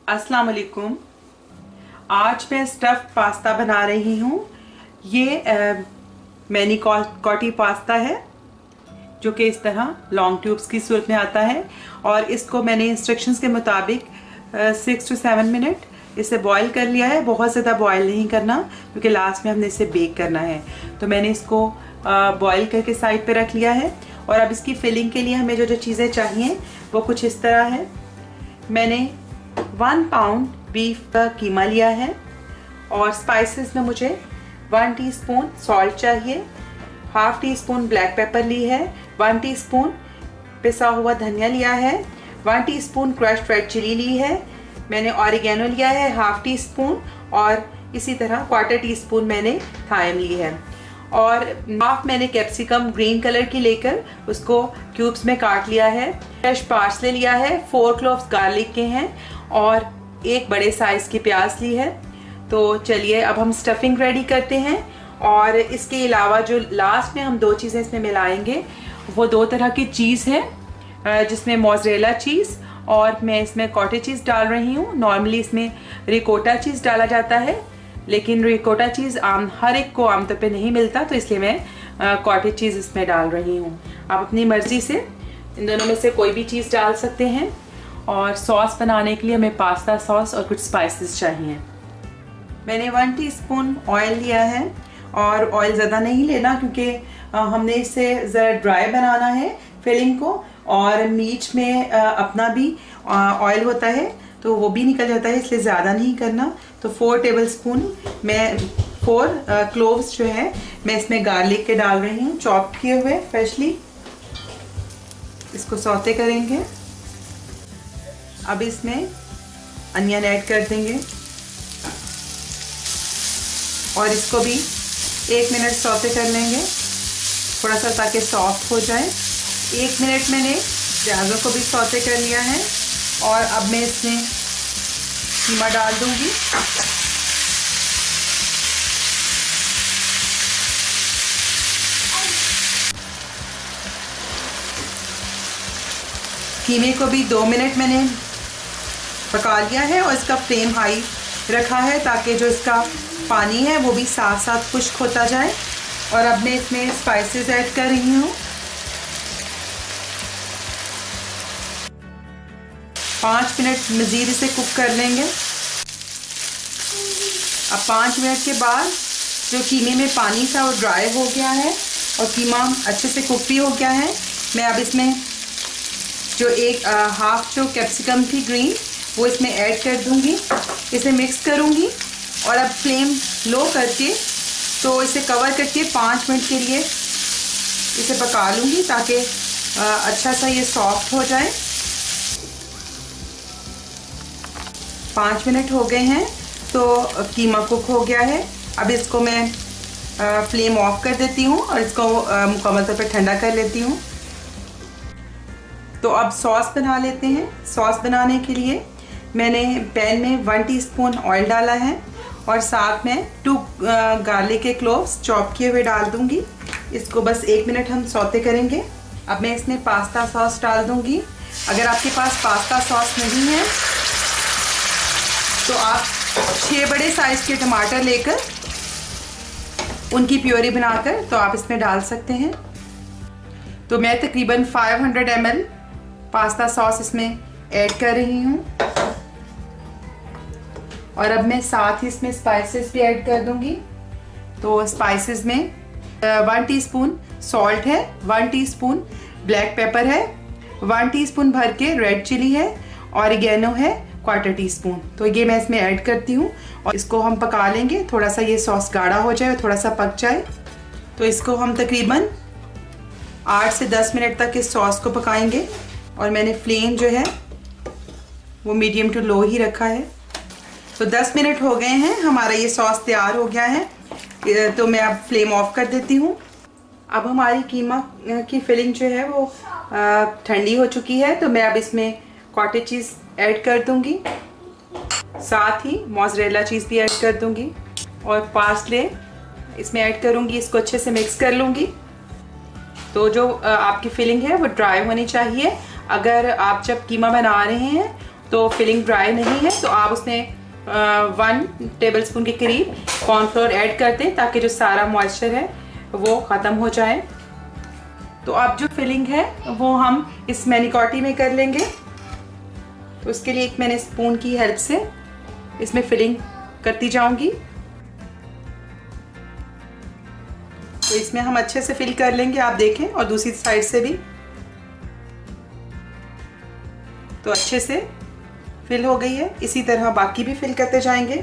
अस्सलाम वालेकुम। आज मैं स्टफ्ड पास्ता बना रही हूँ। ये मैनी कॉटी पास्ता है जो कि इस तरह लॉन्ग ट्यूब्स की सूरत में आता है और इसको मैंने इंस्ट्रक्शंस के मुताबिक 6 to 7 मिनट इसे बॉईल कर लिया है। बहुत ज़्यादा बॉईल नहीं करना क्योंकि लास्ट में हमने इसे बेक करना है। तो मैंने इसको बॉईल करके साइड पे रख लिया है और अब इसकी फिलिंग के लिए हमें जो चीज़ें चाहिए वो कुछ इस तरह है। मैंने 1 पाउंड बीफ का कीमा लिया है और स्पाइसेस में मुझे 1 टीस्पून सॉल्ट चाहिए, half teaspoon black pepper ली है, 1 टीस्पून पिसा हुआ धनिया लिया है, 1 टीस्पून क्रश्ड रेड चिली ली है, मैंने ऑरिगेनो लिया है हाफ टी स्पून और इसी तरह 1/4 टीस्पून मैंने थाइम ली है और हाफ मैंने कैप्सिकम ग्रीन कलर की लेकर उसको क्यूब्स में काट लिया है। फ्रेश पार्सले लिया है, 4 क्लोव्स गार्लिक के हैं और 1 बड़े साइज़ की प्याज ली है। तो चलिए अब हम स्टफिंग रेडी करते हैं। और इसके अलावा जो लास्ट में हम 2 चीज़ें इसमें मिलाएंगे वो 2 तरह की चीज़ है जिसमें मोज़रेला चीज़ और मैं इसमें कॉटेज चीज़ डाल रही हूँ। नॉर्मली इसमें रिकोटा चीज़ डाला जाता है लेकिन रिकोटा चीज़ हर एक को आमतौर पे नहीं मिलता, तो इसलिए मैं कॉटेज चीज़ इसमें डाल रही हूँ। आप अपनी मर्ज़ी से इन दोनों में से कोई भी चीज़ डाल सकते हैं। और सॉस बनाने के लिए हमें पास्ता सॉस और कुछ स्पाइसेस चाहिए। मैंने 1 टीस्पून ऑयल लिया है और ऑयल ज़्यादा नहीं लेना क्योंकि हमने इसे ज़रा ड्राई बनाना है फिलिंग को और मीट में अपना भी ऑयल होता है तो वो भी निकल जाता है, इसलिए ज़्यादा नहीं करना। तो 4 टेबलस्पून मैं 4 क्लोव्स जो है मैं इसमें गार्लिक के डाल रही हूँ, चॉप किए हुए फ्रेशली। इसको सौते करेंगे। अब इसमें अनियन ऐड कर देंगे और इसको भी 1 मिनट सौते कर लेंगे थोड़ा सा ताकि सॉफ्ट हो जाए। 1 मिनट मैंने प्याज़ों को भी सौते कर लिया है और अब मैं इसमें कीमा डाल दूंगी। कीमे को भी 2 मिनट मैंने पका लिया है और इसका फ्लेम हाई रखा है ताकि जो इसका पानी है वो भी साथ साथ खुश्क होता जाए। और अब मैं इसमें स्पाइसेस ऐड कर रही हूँ। 5 मिनट मज़ीद इसे कुक कर लेंगे। अब 5 मिनट के बाद जो कीमे में पानी था वो ड्राई हो गया है और कीमा अच्छे से कुक भी हो गया है। मैं अब इसमें जो हाफ जो कैप्सिकम थी ग्रीन वो इसमें ऐड कर दूंगी, इसे मिक्स करूंगी और अब फ्लेम लो करके तो इसे कवर करके 5 मिनट के लिए इसे पका लूँगी ताकि अच्छा सा ये सॉफ्ट हो जाए। 5 मिनट हो गए हैं तो कीमा कुक हो गया है। अब इसको मैं फ्लेम ऑफ कर देती हूँ और इसको मुकम्मल तौर पे ठंडा कर लेती हूँ। तो अब सॉस बना लेते हैं। सॉस बनाने के लिए मैंने पैन में 1 टीस्पून ऑयल डाला है और साथ में 2 गार्लिक के क्लोव्स चॉप किए हुए डाल दूंगी। इसको बस 1 मिनट हम सौते करेंगे। अब मैं इसमें पास्ता सॉस डाल दूंगी। अगर आपके पास पास्ता सॉस नहीं है तो आप 6 बड़े साइज़ के टमाटर लेकर उनकी प्योरी बनाकर तो आप इसमें डाल सकते हैं। तो मैं तकरीबन 500 ml पास्ता सॉस इसमें ऐड कर रही हूँ और अब मैं साथ ही इसमें स्पाइसेस भी ऐड कर दूंगी। तो स्पाइसेस में 1 टीस्पून सॉल्ट है, 1 टीस्पून ब्लैक पेपर है, 1 टीस्पून भर के रेड चिली है, ऑरिगेनो है 1/4 टीस्पून। तो ये मैं इसमें ऐड करती हूँ और इसको हम पका लेंगे। थोड़ा सा ये सॉस गाढ़ा हो जाए और थोड़ा सा पक जाए तो इसको हम तकरीबन 8 से 10 मिनट तक इस सॉस को पकाएंगे और मैंने फ्लेम जो है वो मीडियम टू लो ही रखा है। तो 10 मिनट हो गए हैं, हमारा ये सॉस तैयार हो गया है। तो मैं अब फ्लेम ऑफ कर देती हूँ। अब हमारी कीमा की फिलिंग जो है वो ठंडी हो चुकी है तो मैं अब इसमें कॉटेज चीज़ ऐड कर दूँगी, साथ ही मोज़रेला चीज़ भी ऐड कर दूँगी और पार्सले इसमें ऐड करूँगी। इसको अच्छे से मिक्स कर लूँगी। तो जो आपकी फिलिंग है वो ड्राई होनी चाहिए। अगर आप जब कीमा बना रहे हैं तो फिलिंग ड्राई नहीं है, तो आप उसमें 1 टेबलस्पून के करीब कॉर्नफ्लोर ऐड कर दें ताकि जो सारा मॉइस्चर है वो ख़त्म हो जाए। तो अब जो फिलिंग है वो हम इस मैनिकॉटी में कर लेंगे। तो उसके लिए एक मैंने स्पून की हेल्प से इसमें फिलिंग करती जाऊंगी। तो इसमें हम अच्छे से फिल कर लेंगे, आप देखें, और दूसरी साइड से भी। तो अच्छे से फिल हो गई है, इसी तरह बाकी भी फिल करते जाएंगे।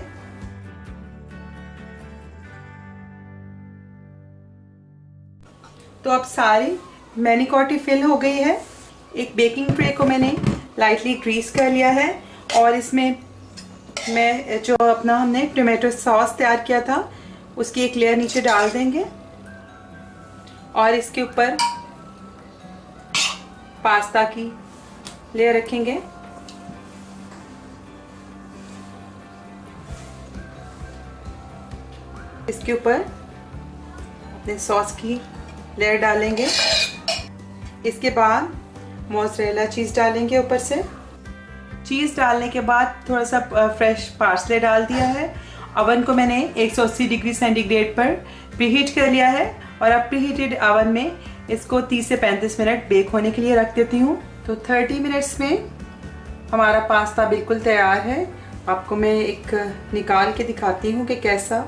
तो अब सारी मैनिकॉटी फिल हो गई है। एक बेकिंग ट्रे को मैंने लाइटली ग्रीस कर लिया है और इसमें मैं जो अपना हमने टोमेटो सॉस तैयार किया था उसकी एक लेयर नीचे डाल देंगे और इसके ऊपर पास्ता की लेयर रखेंगे। इसके ऊपर अपने सॉस की लेयर डालेंगे। इसके बाद मोज़रेला चीज़ डालेंगे ऊपर से। चीज़ डालने के बाद थोड़ा सा फ्रेश पार्सले डाल दिया है। अवन को मैंने 180 डिग्री सेंटीग्रेड पर प्रीहीट कर लिया है और अब प्रीहीटेड अवन में इसको 30 से 35 मिनट बेक होने के लिए रख देती हूँ। तो 30 मिनट्स में हमारा पास्ता बिल्कुल तैयार है। आपको मैं एक निकाल के दिखाती हूँ कि कैसा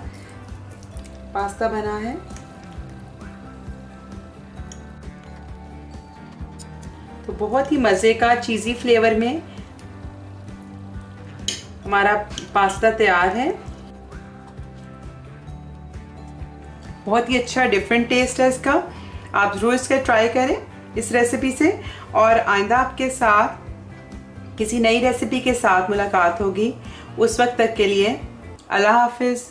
पास्ता बना है। तो बहुत ही मज़े का चीज़ी फ्लेवर में हमारा पास्ता तैयार है। बहुत ही अच्छा डिफरेंट टेस्ट है इसका। आप ज़रूर इसका ट्राई करें इस रेसिपी से। और आइंदा आपके साथ किसी नई रेसिपी के साथ मुलाकात होगी। उस वक्त तक के लिए अल्लाह हाफिज़।